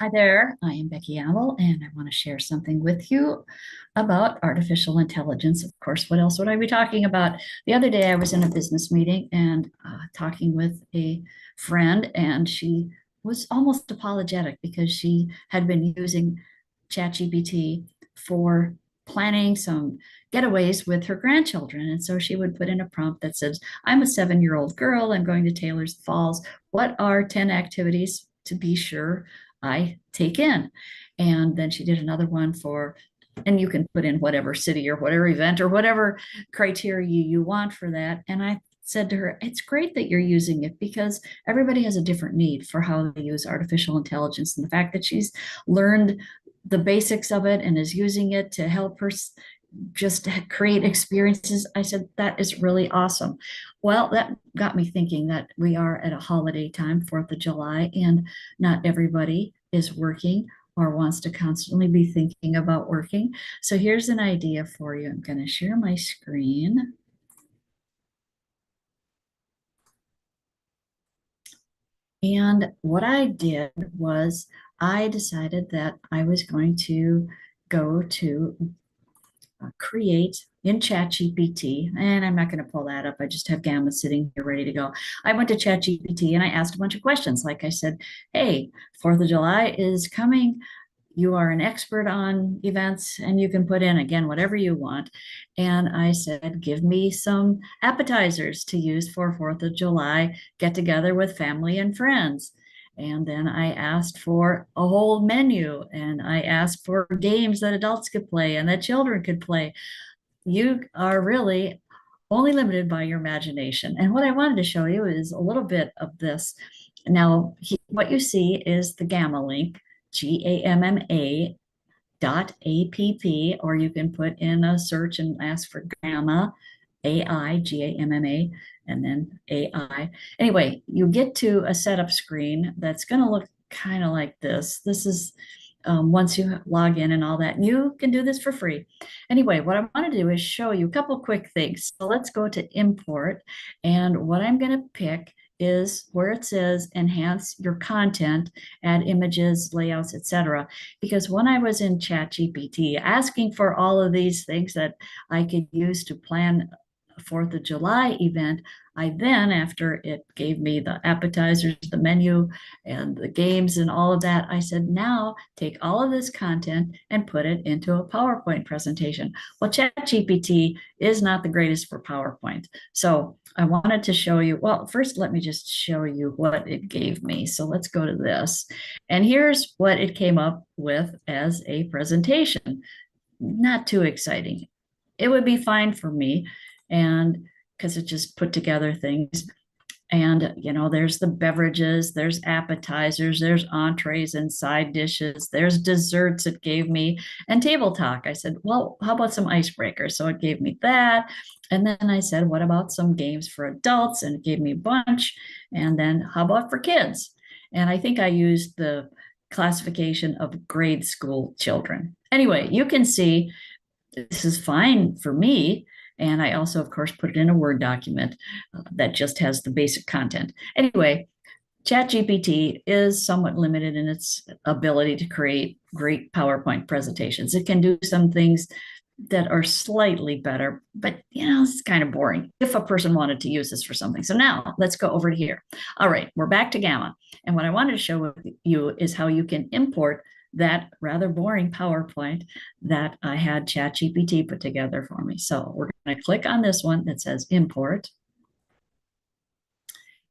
Hi there, I am Becky Amble, and I want to share something with you about artificial intelligence. Of course, what else would I be talking about? The other day, I was in a business meeting and talking with a friend, and she was almost apologetic because she had been using ChatGPT for planning some getaways with her grandchildren. And so she would put in a prompt that says, I'm a 7-year-old girl, I'm going to Taylor's Falls. What are 10 activities to be sure I take in? And then she did another one for, and you can put in whatever city or whatever event or whatever criteria you want for that. And I said to her, it's great that you're using it because everybody has a different need for how they use artificial intelligence. And the fact that she's learned the basics of it and is using it to help her just create experiences. I said, that is really awesome. Well, that got me thinking that we are at a holiday time, 4th of July, and not everybody is working or wants to constantly be thinking about working. So here's an idea for you. I'm going to share my screen. And what I did was I decided that I was going to go to create in ChatGPT, and I'm not going to pull that up. I just have Gamma sitting here ready to go. I went to ChatGPT and I asked a bunch of questions. Like I said, hey, 4th of July is coming. You are an expert on events and you can put in again whatever you want. And I said, give me some appetizers to use for 4th of July get together with family and friends. And then I asked for a whole menu and I asked for games that adults could play and that children could play. You are really only limited by your imagination. And what I wanted to show you is a little bit of this. Now, what you see is the Gamma link, GAMMA .app, or you can put in a search and ask for Gamma, AI, GAMMA, and then AI. Anyway, you get to a setup screen that's going to look kind of like this. This is once you log in and all that, and you can do this for free. Anyway, what I want to do is show you a couple quick things. So let's go to import, and what I'm going to pick is where it says enhance your content, add images, layouts, etc. Because when I was in ChatGPT asking for all of these things that I could use to plan a 4th of July event, I then, after it gave me the appetizers, the menu, and the games and all of that, I said, now take all of this content and put it into a PowerPoint presentation. Well, ChatGPT is not the greatest for PowerPoint. So I wanted to show you, well, first, let me just show you what it gave me. So let's go to this. And here's what it came up with as a presentation. Not too exciting. It would be fine for me. And because it just put together things. And, there's the beverages, there's appetizers, there's entrees and side dishes, there's desserts it gave me, and table talk. I said, well, how about some icebreakers? So it gave me that. And then I said, what about some games for adults? And it gave me a bunch. And then how about for kids? And I think I used the classification of grade school children. Anyway, you can see this is fine for me. And I also, of course, put it in a Word document that just has the basic content. Anyway, ChatGPT is somewhat limited in its ability to create great PowerPoint presentations. It can do some things that are slightly better, but it's kind of boring if a person wanted to use this for something. So now let's go over to here. All right, we're back to Gamma. And what I wanted to show you is how you can import that rather boring PowerPoint that I had ChatGPT put together for me. So we're going to click on this one that says import.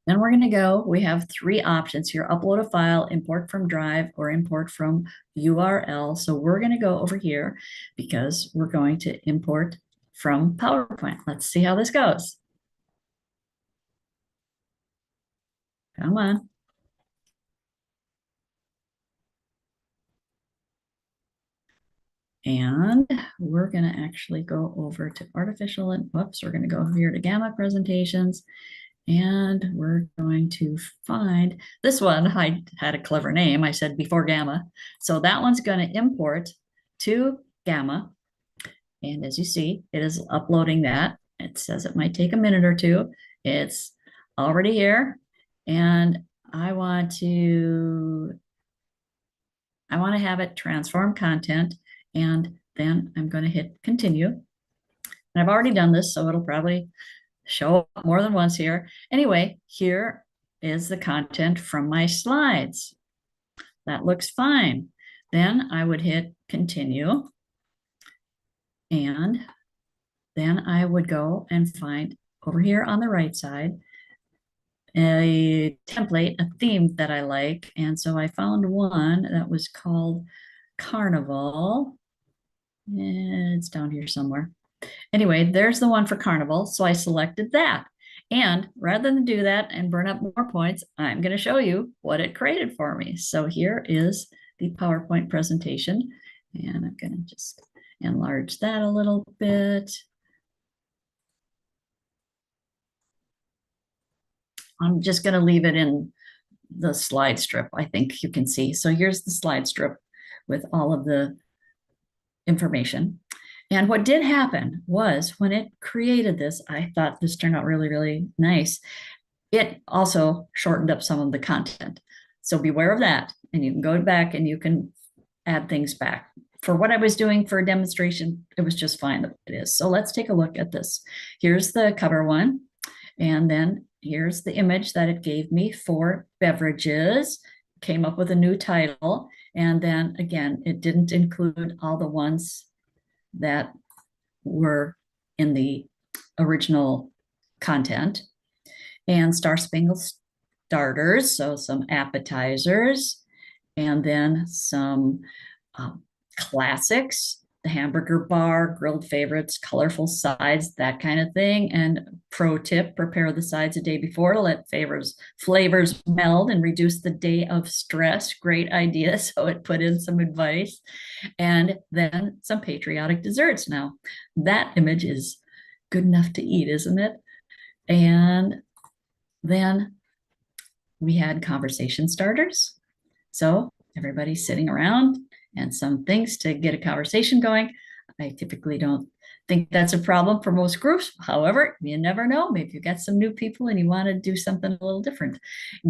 Then we're going to go, we have 3 options here, upload a file, import from Drive, or import from URL. So we're going to go over here because we're going to import from PowerPoint. Let's see how this goes. Come on. And we're going to actually go over to artificial, and whoops, we're going to go over here to Gamma presentations. And we're going to find this one. I had a clever name. I said before Gamma. So that one's going to import to Gamma. And as you see, it is uploading that. It says it might take a minute or two. It's already here. And I want to have it transform content, and then I'm going to hit continue. And I've already done this, so it'll probably show up more than once here. Anyway, here is the content from my slides. That looks fine. Then I would hit continue, and then I would go and find over here on the right side a template, a theme that I like. And so I found one that was called Carnival. It's down here somewhere. Anyway, there's the one for Carnival. So I selected that. And rather than do that and burn up more points, I'm going to show you what it created for me. So here is the PowerPoint presentation. And I'm going to just enlarge that a little bit. I'm just going to leave it in the slide strip, I think you can see. So here's the slide strip with all of the information. And what did happen was when it created this, I thought this turned out really, really nice. It also shortened up some of the content. So beware of that. And you can go back and you can add things back. For what I was doing for a demonstration, it was just fine that it is. So let's take a look at this. Here's the cover one. And then here's the image that it gave me for beverages. Came up with a new title. And then again, it didn't include all the ones that were in the original content. And Star Spangled starters, so some appetizers, and then some classics, the hamburger bar, grilled favorites, colorful sides, that kind of thing. And pro tip, prepare the sides a day before to let flavors meld and reduce the day of stress. Great idea. So it put in some advice. And then some patriotic desserts. Now, that image is good enough to eat, isn't it? And then we had conversation starters. So everybody's sitting around and some things to get a conversation going. I typically don't think that's a problem for most groups. However, you never know. Maybe you got some new people and you want to do something a little different.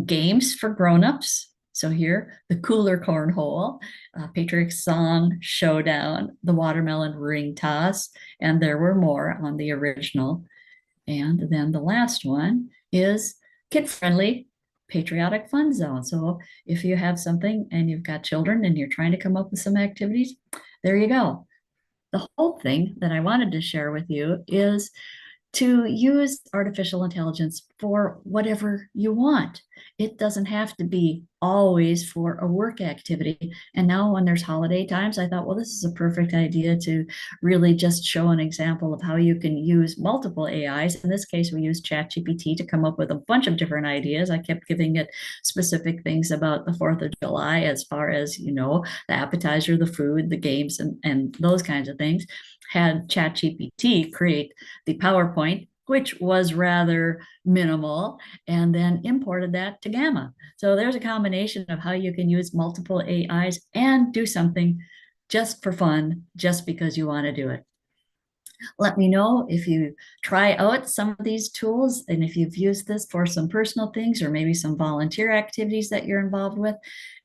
Games for grown-ups. So here, the cooler cornhole, Patriot Song Showdown, the watermelon ring toss, and there were more on the original. And then the last one is kid-friendly patriotic fun zone. So if you have something and you've got children and you're trying to come up with some activities, there you go. The whole thing that I wanted to share with you is to use artificial intelligence for whatever you want. It doesn't have to be always for a work activity. And now when there's holiday times, I thought, well, this is a perfect idea to really just show an example of how you can use multiple AIs. In this case, we used ChatGPT to come up with a bunch of different ideas. I kept giving it specific things about the 4th of July, as far as, the appetizer, the food, the games, and those kinds of things. Had ChatGPT create the PowerPoint, which was rather minimal, and then imported that to Gamma. So there's a combination of how you can use multiple AIs and do something just for fun, just because you want to do it. Let me know if you try out some of these tools and if you've used this for some personal things or maybe some volunteer activities that you're involved with.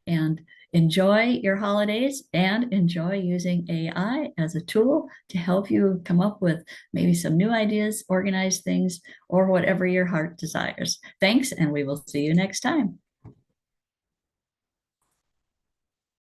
And enjoy your holidays and enjoy using AI as a tool to help you come up with maybe some new ideas, organize things, or whatever your heart desires. Thanks, and we will see you next time.